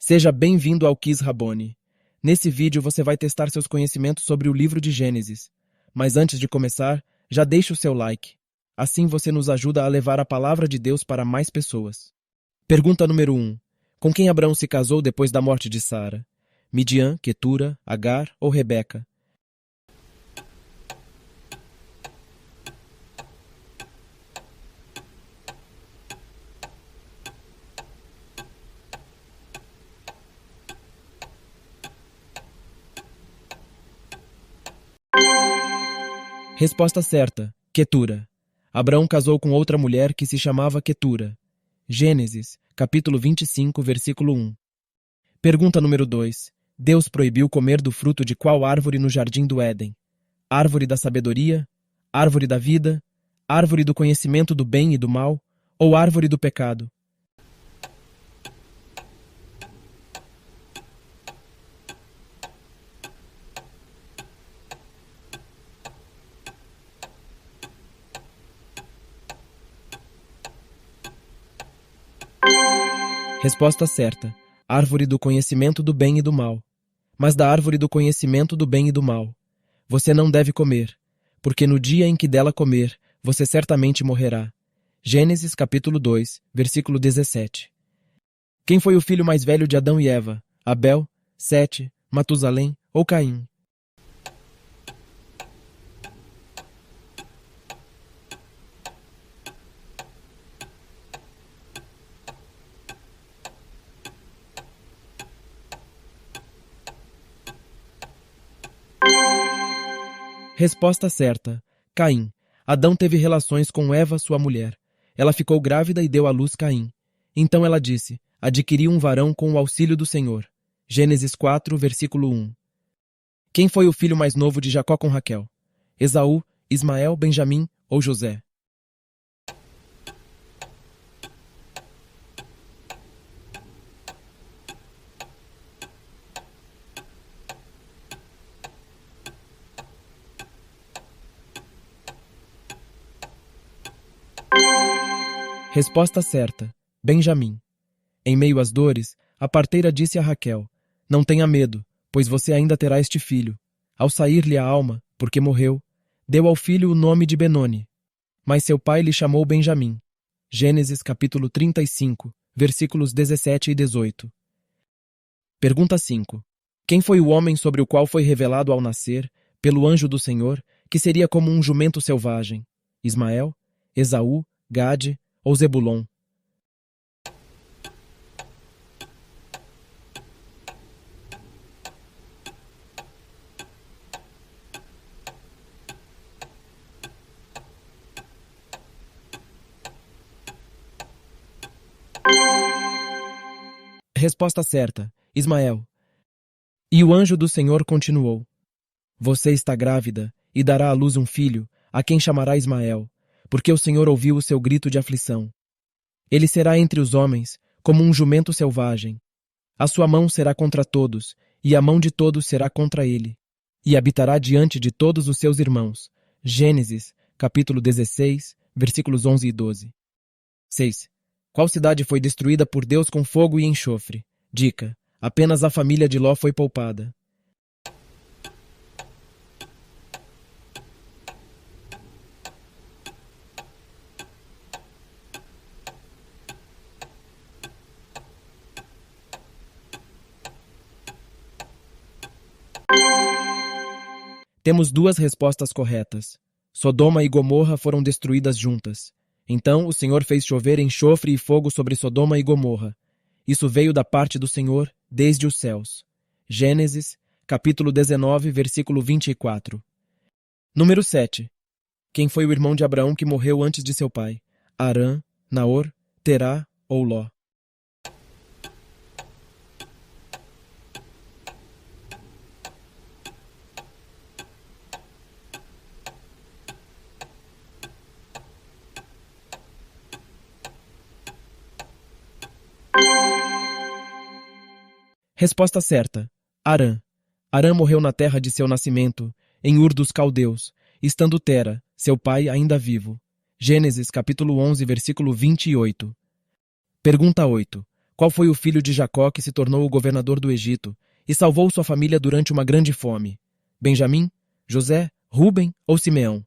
Seja bem-vindo ao Kiss Rabone. Nesse vídeo você vai testar seus conhecimentos sobre o livro de Gênesis. Mas antes de começar, já deixe o seu like. Assim você nos ajuda a levar a palavra de Deus para mais pessoas. Pergunta número 1. Com quem Abraão se casou depois da morte de Sara? Midian, Quetura, Agar ou Rebeca? Resposta certa, Quetura. Abraão casou com outra mulher que se chamava Quetura. Gênesis, capítulo 25, versículo 1. Pergunta número 2. Deus proibiu comer do fruto de qual árvore no jardim do Éden? Árvore da sabedoria? Árvore da vida? Árvore do conhecimento do bem e do mal? Ou árvore do pecado? Resposta certa. Árvore do conhecimento do bem e do mal. Mas da árvore do conhecimento do bem e do mal você não deve comer, porque no dia em que dela comer, você certamente morrerá. Gênesis capítulo 2, versículo 17. Quem foi o filho mais velho de Adão e Eva? Abel, Sete, Matusalém ou Caim? Resposta certa. Caim. Adão teve relações com Eva, sua mulher. Ela ficou grávida e deu à luz Caim. Então ela disse: adquiri um varão com o auxílio do Senhor. Gênesis 4, versículo 1. Quem foi o filho mais novo de Jacó com Raquel? Esaú, Ismael, Benjamim ou José? Resposta certa. Benjamim. Em meio às dores, a parteira disse a Raquel: não tenha medo, pois você ainda terá este filho. Ao sair-lhe a alma, porque morreu, deu ao filho o nome de Benoni. Mas seu pai lhe chamou Benjamim. Gênesis capítulo 35, versículos 17 e 18. Pergunta 5. Quem foi o homem sobre o qual foi revelado ao nascer, pelo anjo do Senhor, que seria como um jumento selvagem? Ismael, Esaú, Gade ou Zebulon? Resposta certa. Ismael. E o anjo do Senhor continuou: você está grávida e dará à luz um filho, a quem chamará Ismael, porque o Senhor ouviu o seu grito de aflição. Ele será entre os homens, como um jumento selvagem. A sua mão será contra todos, e a mão de todos será contra ele. E habitará diante de todos os seus irmãos. Gênesis, capítulo 16, versículos 11 e 12. 6. Qual cidade foi destruída por Deus com fogo e enxofre? Dica: apenas a família de Ló foi poupada. Temos duas respostas corretas. Sodoma e Gomorra foram destruídas juntas. Então o Senhor fez chover enxofre e fogo sobre Sodoma e Gomorra. Isso veio da parte do Senhor desde os céus. Gênesis, capítulo 19, versículo 24. Número 7. Quem foi o irmão de Abraão que morreu antes de seu pai? Arã, Naor, Terá ou Ló? Resposta certa. Arã. Arã morreu na terra de seu nascimento, em Ur dos Caldeus, estando Tera, seu pai, ainda vivo. Gênesis capítulo 11, versículo 28. Pergunta 8. Qual foi o filho de Jacó que se tornou o governador do Egito e salvou sua família durante uma grande fome? Benjamim, José, Rúben ou Simeão?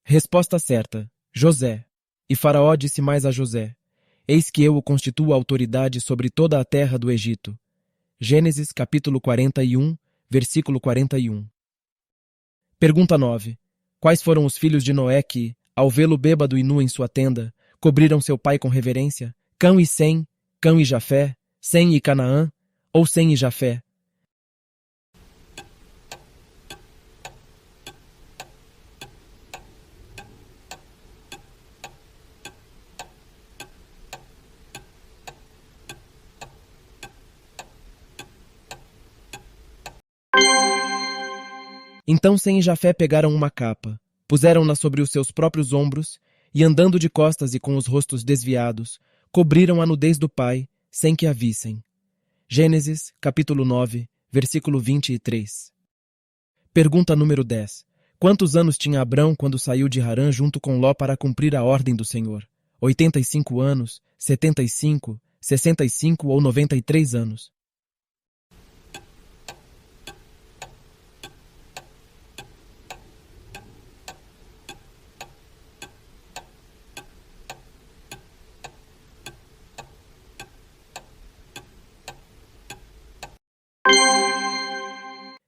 Resposta certa: José. E Faraó disse mais a José: Eis que eu o constituo autoridade sobre toda a terra do Egito. Gênesis capítulo 41, versículo 41. Pergunta 9. Quais foram os filhos de Noé que, ao vê-lo bêbado e nu em sua tenda, cobriram seu pai com reverência? Cã e Sem, Cã e Jafé, Sem e Canaã, ou Sem e Jafé? Então Sem e Jafé pegaram uma capa, puseram-na sobre os seus próprios ombros e, andando de costas e com os rostos desviados, cobriram a nudez do pai, sem que a vissem. Gênesis, capítulo 9, versículo 23. Pergunta número 10. Quantos anos tinha Abrão quando saiu de Harã junto com Ló para cumprir a ordem do Senhor? 85 anos, 75, 65 ou 93 anos?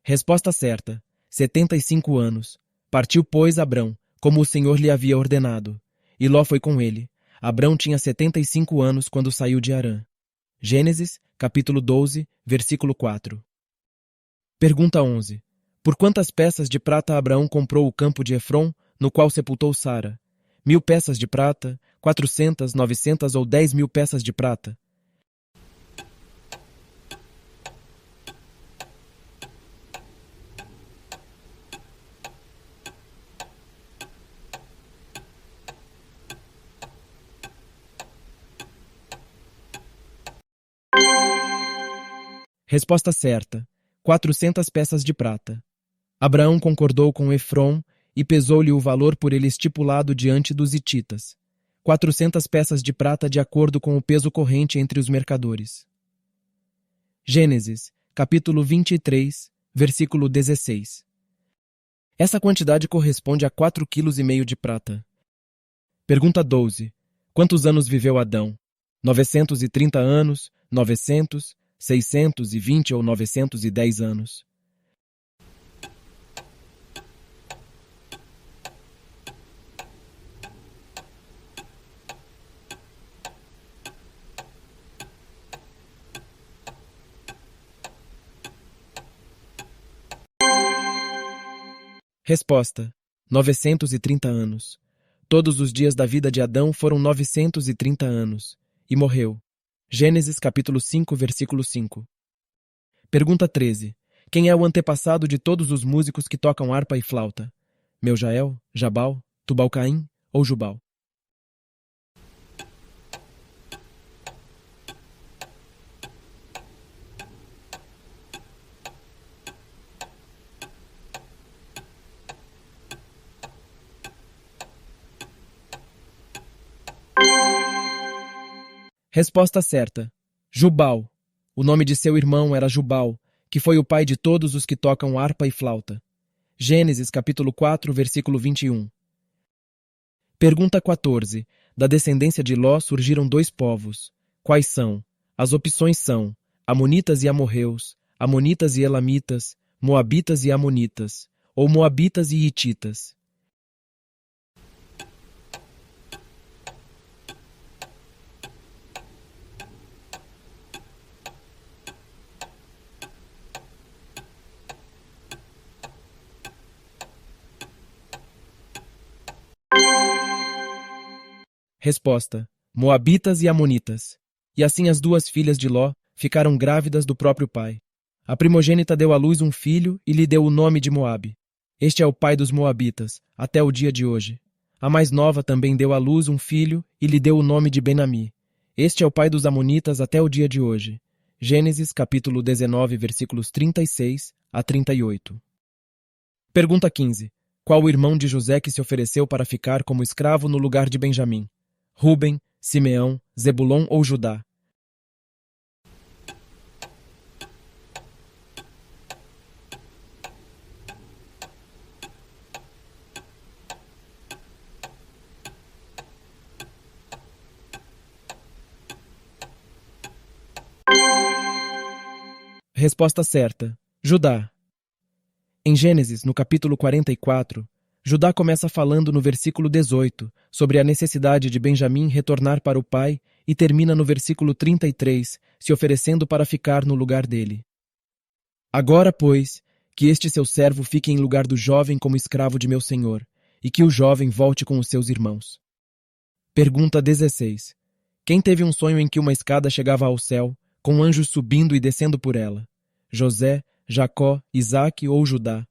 Resposta certa: 75 anos. Partiu, pois, Abrão, como o Senhor lhe havia ordenado. E Ló foi com ele. Abrão tinha 75 anos quando saiu de Harã. Gênesis, capítulo 12, versículo 4. Pergunta 11. Por quantas peças de prata Abraão comprou o campo de Efron, no qual sepultou Sara? 1.000 peças de prata, 400, 900 ou 10.000 peças de prata? Resposta certa: 400 peças de prata. Abraão concordou com Efron e pesou-lhe o valor por ele estipulado diante dos hititas. 400 peças de prata de acordo com o peso corrente entre os mercadores. Gênesis, capítulo 23, versículo 16. Essa quantidade corresponde a 4,5 kg de prata. Pergunta 12. Quantos anos viveu Adão? 930 anos, 900, 620 ou 910 anos? Resposta: 930 anos. Todos os dias da vida de Adão foram 930 anos, e morreu. Gênesis capítulo 5, versículo 5. Pergunta 13. Quem é o antepassado de todos os músicos que tocam harpa e flauta? Meujael, Jabal, Tubal-Caim ou Jubal? Resposta certa: Jubal. O nome de seu irmão era Jubal, que foi o pai de todos os que tocam harpa e flauta. Gênesis capítulo 4, versículo 21. Pergunta 14. Da descendência de Ló surgiram 2 povos. Quais são? As opções são Amonitas e Amorreus, Amonitas e Elamitas, Moabitas e Amonitas, ou Moabitas e Hititas. Resposta: Moabitas e Amonitas. E assim as 2 filhas de Ló ficaram grávidas do próprio pai. A primogênita deu à luz um filho e lhe deu o nome de Moabe. Este é o pai dos Moabitas, até o dia de hoje. A mais nova também deu à luz um filho e lhe deu o nome de Ben-Ammi. Este é o pai dos amonitas até o dia de hoje. Gênesis capítulo 19, versículos 36 a 38. Pergunta 15. Qual o irmão de José que se ofereceu para ficar como escravo no lugar de Benjamim? Ruben, Simeão, Zebulon ou Judá? Resposta certa. Judá. Em Gênesis, no capítulo 44, Judá começa falando no versículo 18 sobre a necessidade de Benjamim retornar para o pai e termina no versículo 33, se oferecendo para ficar no lugar dele. Agora, pois, que este seu servo fique em lugar do jovem como escravo de meu senhor, e que o jovem volte com os seus irmãos. Pergunta 16. Quem teve um sonho em que uma escada chegava ao céu, com anjos subindo e descendo por ela? José, Jacó, Isaque ou Judá?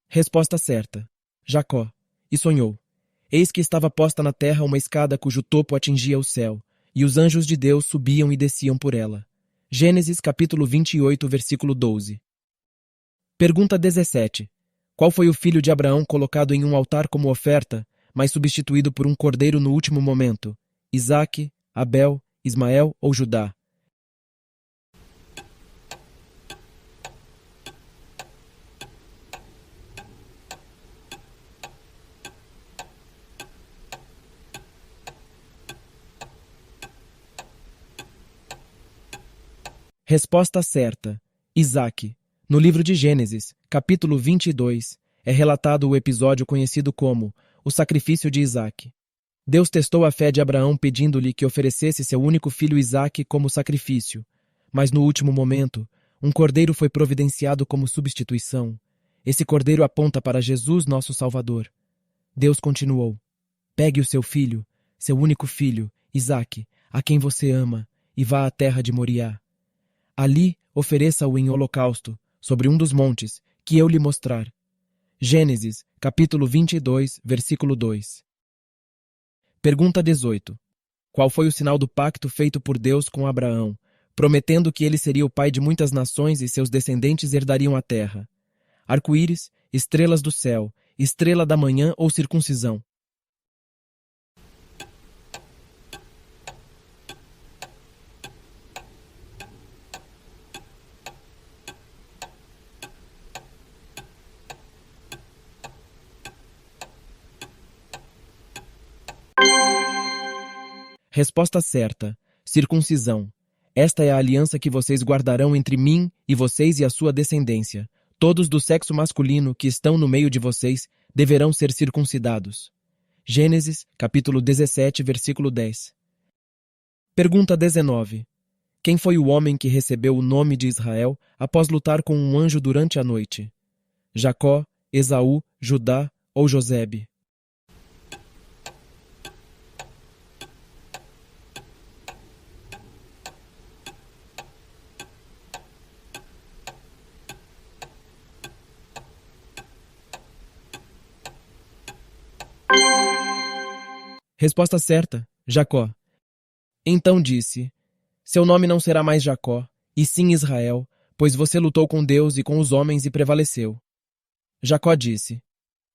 Resposta certa. Jacó. E sonhou. Eis que estava posta na terra uma escada cujo topo atingia o céu, e os anjos de Deus subiam e desciam por ela. Gênesis capítulo 28, versículo 12. Pergunta 17. Qual foi o filho de Abraão colocado em um altar como oferta, mas substituído por um cordeiro no último momento? Isaque, Abel, Ismael ou Judá? Resposta certa. Isaque. No livro de Gênesis, capítulo 22, é relatado o episódio conhecido como o sacrifício de Isaque. Deus testou a fé de Abraão pedindo-lhe que oferecesse seu único filho Isaque como sacrifício. Mas no último momento, um cordeiro foi providenciado como substituição. Esse cordeiro aponta para Jesus, nosso Salvador. Deus continuou: pegue o seu filho, seu único filho, Isaque, a quem você ama, e vá à terra de Moriá. Ali, ofereça-o em holocausto, sobre um dos montes, que eu lhe mostrar. Gênesis, capítulo 22, versículo 2. Pergunta 18. Qual foi o sinal do pacto feito por Deus com Abraão, prometendo que ele seria o pai de muitas nações e seus descendentes herdariam a terra? Arco-íris, estrelas do céu, estrela da manhã ou circuncisão? Resposta certa. Circuncisão. Esta é a aliança que vocês guardarão entre mim e vocês e a sua descendência. Todos do sexo masculino que estão no meio de vocês deverão ser circuncidados. Gênesis, capítulo 17, versículo 10. Pergunta 19. Quem foi o homem que recebeu o nome de Israel após lutar com um anjo durante a noite? Jacó, Esaú, Judá ou Josebe? Resposta certa, Jacó. Então disse: seu nome não será mais Jacó, e sim Israel, pois você lutou com Deus e com os homens e prevaleceu. Jacó disse: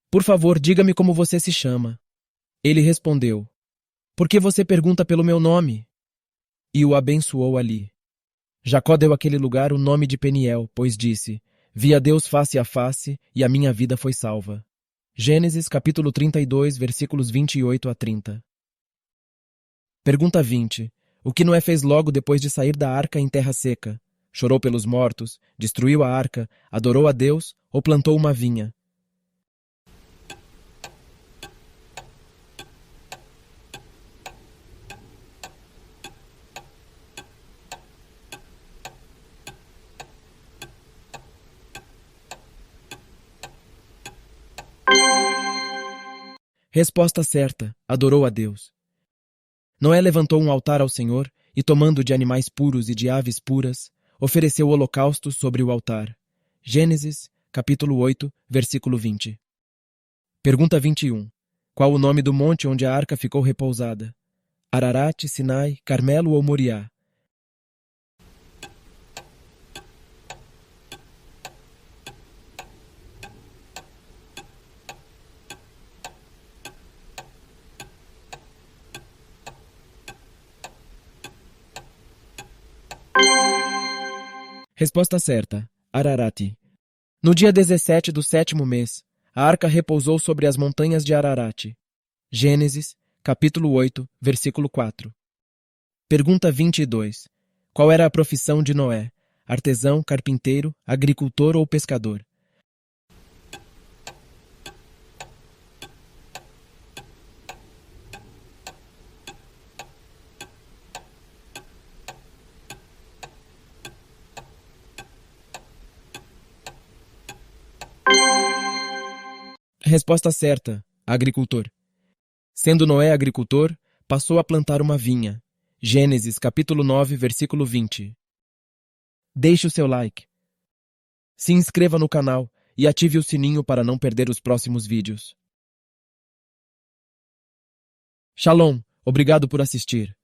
por favor, diga-me como você se chama. Ele respondeu: por que você pergunta pelo meu nome? E o abençoou ali. Jacó deu àquele lugar o nome de Peniel, pois disse: vi a Deus face a face, e a minha vida foi salva. Gênesis capítulo 32, versículos 28 a 30. Pergunta 20. O que Noé fez logo depois de sair da arca em terra seca? Chorou pelos mortos, destruiu a arca, adorou a Deus ou plantou uma vinha? Resposta certa: adorou a Deus. Noé levantou um altar ao Senhor e, tomando de animais puros e de aves puras, ofereceu holocaustos sobre o altar. Gênesis, capítulo 8, versículo 20. Pergunta 21. Qual o nome do monte onde a arca ficou repousada? Ararat, Sinai, Carmelo ou Moriá? Resposta certa: Ararat. No dia 17 do 7º mês, a arca repousou sobre as montanhas de Ararat. Gênesis, capítulo 8, versículo 4. Pergunta 22. Qual era a profissão de Noé? Artesão, carpinteiro, agricultor ou pescador? Resposta certa: agricultor. Sendo Noé agricultor, passou a plantar uma vinha. Gênesis, capítulo 9, versículo 20. Deixe o seu like. Se inscreva no canal e ative o sininho para não perder os próximos vídeos. Shalom, obrigado por assistir.